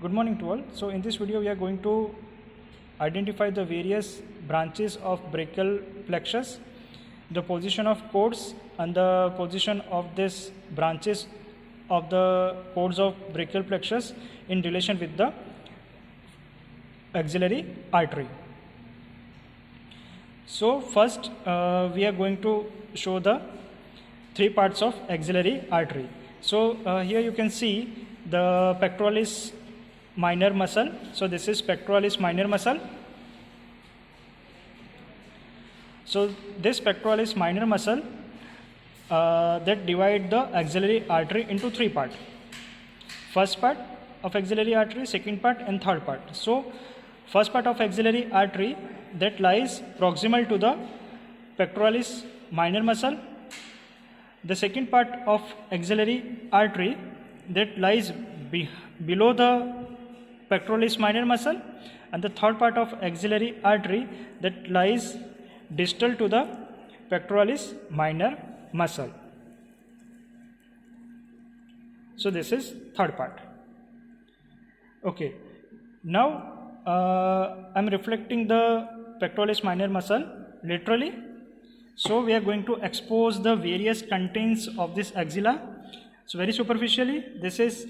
Good morning to all. So in this video we are going to identify the various branches of brachial plexus, the position of chords and the position of these branches of the chords of brachial plexus in relation with the axillary artery. So first we are going to show the three parts of axillary artery. So here you can see the pectoralis minor muscle. So this is pectoralis minor muscle. So this pectoralis minor muscle that divide the axillary artery into three parts. First part of axillary artery, second part and third part. So first part of axillary artery that lies proximal to the pectoralis minor muscle. The second part of axillary artery that lies below the pectoralis minor muscle, and the third part of axillary artery that lies distal to the pectoralis minor muscle. So this is third part. Okay, now I am reflecting the pectoralis minor muscle laterally. So we are going to expose the various contents of this axilla. So very superficially, this is,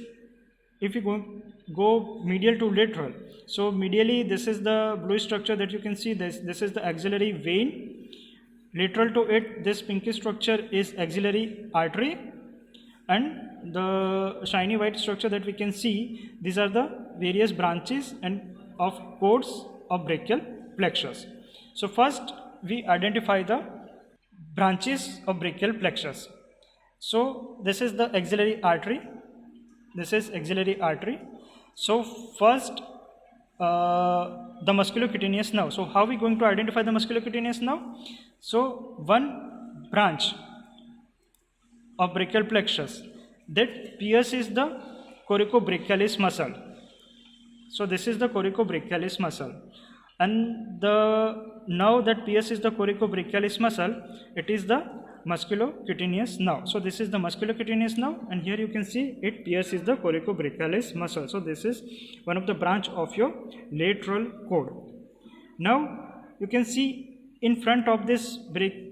if you go medial to lateral, so medially this is the blue structure that you can see. This is the axillary vein. Lateral to it, this pinkish structure is axillary artery, and the shiny white structure that we can see, these are the various branches and of chords of brachial plexus. So first we identify the branches of brachial plexus. So this is the axillary artery. This is axillary artery. So first the musculocutaneous nerve. So how are we going to identify the musculocutaneous nerve? So one branch of brachial plexus that pierces the coracobrachialis muscle. So this is the coracobrachialis muscle, and the nerve that pierces the coracobrachialis muscle, it is the musculocutaneous nerve. So this is the musculocutaneous nerve, and here you can see it pierces the coracobrachialis muscle. So this is one of the branch of your lateral cord. Now you can see in front of this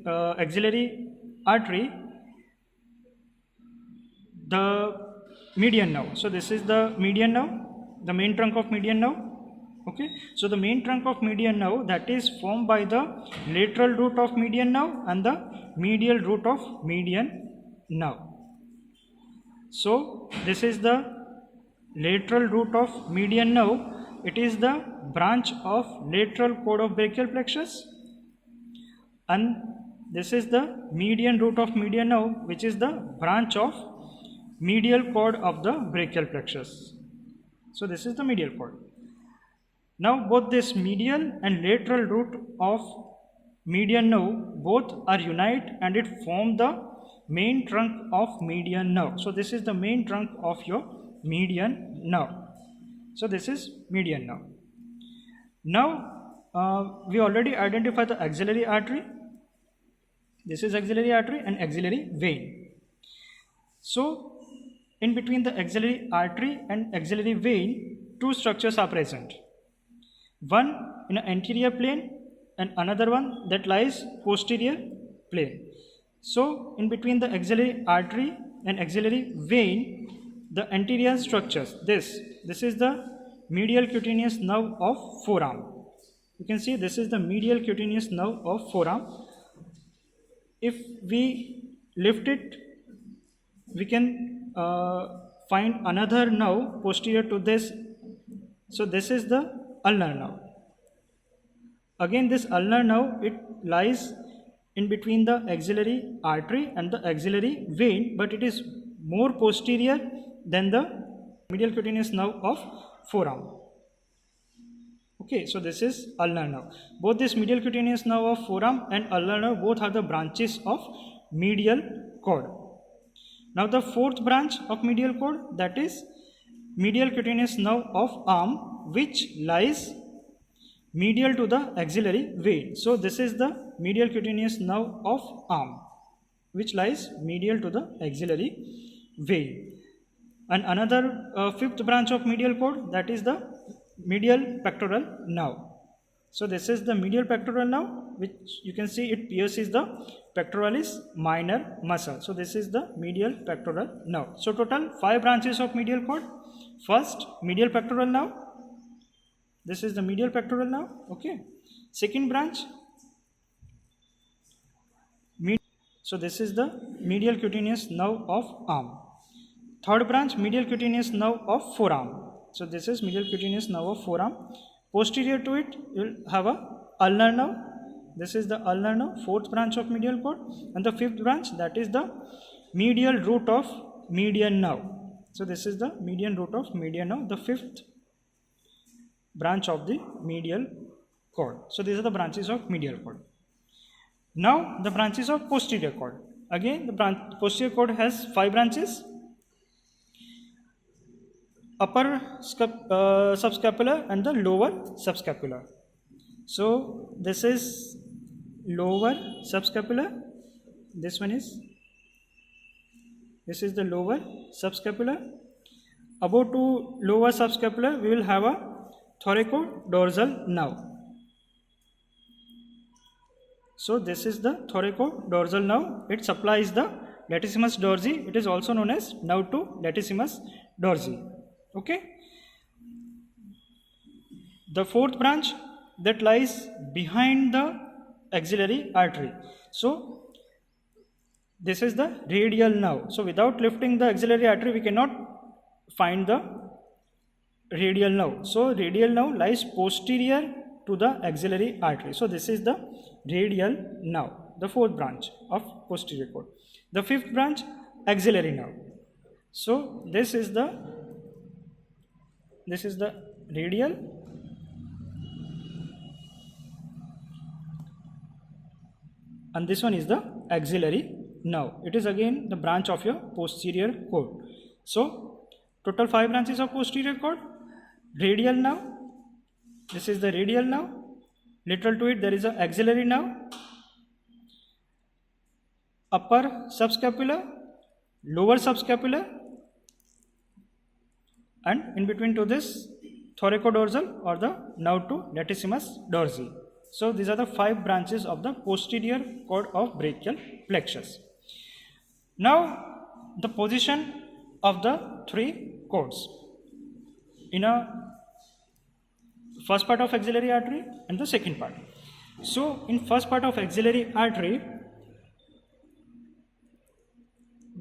axillary artery the median nerve. So this is the median nerve, the main trunk of median nerve. Okay, so the main trunk of median nerve that is formed by the lateral root of median nerve and the medial root of median nerve. So this is the lateral root of median nerve. It is the branch of lateral cord of brachial plexus, and this is the median root of median nerve, which is the branch of medial cord of the brachial plexus. So this is the medial cord. Now both this medial and lateral root of median nerve both are unite and it form the main trunk of median nerve. So this is the main trunk of your median nerve. So this is median nerve. Now we already identified the axillary artery. This is axillary artery and axillary vein. So in between the axillary artery and axillary vein, two structures are present. One in an anterior plane and another one that lies posterior plane. So in between the axillary artery and axillary vein, the anterior structures, this is the medial cutaneous nerve of forearm. You can see this is the medial cutaneous nerve of forearm. If we lift it, we can find another nerve posterior to this. So this is the ulnar nerve. Again, this ulnar nerve, it lies in between the axillary artery and the axillary vein, but it is more posterior than the medial cutaneous nerve of forearm. Okay, so this is ulnar nerve. Both this medial cutaneous nerve of forearm and ulnar nerve both are the branches of medial cord. Now the fourth branch of medial cord, that is medial cutaneous nerve of arm, which lies medial to the axillary vein. So this is the medial cutaneous nerve of arm, which lies medial to the axillary vein. And another fifth branch of medial cord, that is the medial pectoral nerve. So this is the medial pectoral nerve, which you can see it pierces the pectoralis minor muscle. So this is the medial pectoral nerve. So total 5 branches of medial cord. First, medial pectoral nerve. This is the medial pectoral nerve. Okay. Second branch. So this is the medial cutaneous nerve of arm. Third branch, medial cutaneous nerve of forearm. So this is medial cutaneous nerve of forearm. Posterior to it, you will have a ulnar nerve. This is the ulnar nerve, fourth branch of medial cord. And the fifth branch, that is the medial root of median nerve. So this is the median root of median nerve, the fifth branch of the medial cord. So these are the branches of medial cord. Now the branches of posterior cord. Again, the posterior cord has 5 branches. Upper subscapular and the lower subscapular. So this is lower subscapular. This is the lower subscapular. Above to lower subscapular, we will have a thoracodorsal nerve. So this is the thoracodorsal nerve. It supplies the latissimus dorsi. It is also known as nerve to latissimus dorsi. Okay. The fourth branch, that lies behind the axillary artery. So this is the radial nerve. So without lifting the axillary artery, we cannot find the radial nerve. So radial nerve lies posterior to the axillary artery. So this is the radial nerve, the fourth branch of posterior cord. The fifth branch, axillary nerve. So this is the radial, and this one is the axillary nerve. It is again the branch of your posterior cord. So total 5 branches of posterior cord. Radial nerve, this is the radial nerve. Lateral to it there is an axillary nerve. Upper subscapular, lower subscapular, and in between to this thoracodorsal or the nerve to latissimus dorsi. So these are the 5 branches of the posterior cord of brachial plexus. Now the position of the 3 cords in a first part of axillary artery and the second part. So in first part of axillary artery,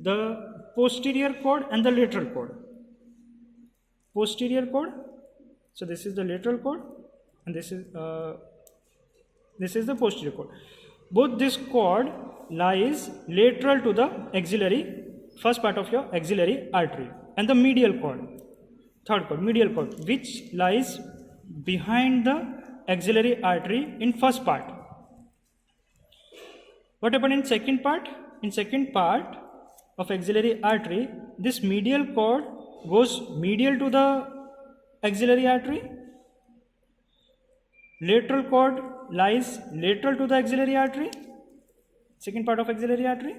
the posterior cord and the lateral cord. Posterior cord, so this is the lateral cord and this is the posterior cord. Both this cord lies lateral to the axillary, first part of your axillary artery, and the medial cord, third cord, medial cord, which lies behind the axillary artery in first part. What happened in second part? In second part of axillary artery, this medial cord goes medial to the axillary artery. Lateral cord lies lateral to the axillary artery, second part of axillary artery,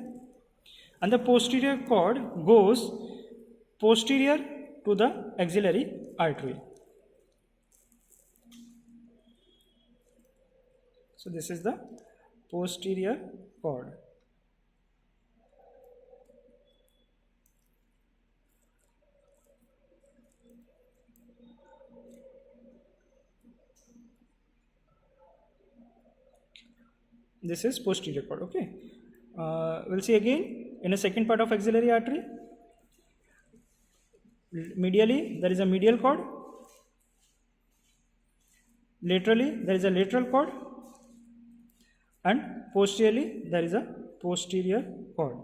and the posterior cord goes posterior to the axillary artery. So this is the posterior cord. This is posterior cord. Okay. We'll see again in a second part of axillary artery. Medially there is a medial cord. Laterally there is a lateral cord. And posteriorly there is a posterior cord.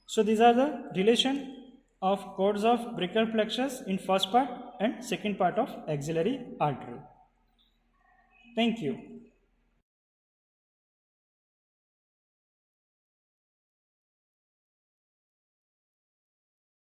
So these are the relation of cords of brachial plexus in first part and second part of axillary artery. Thank you.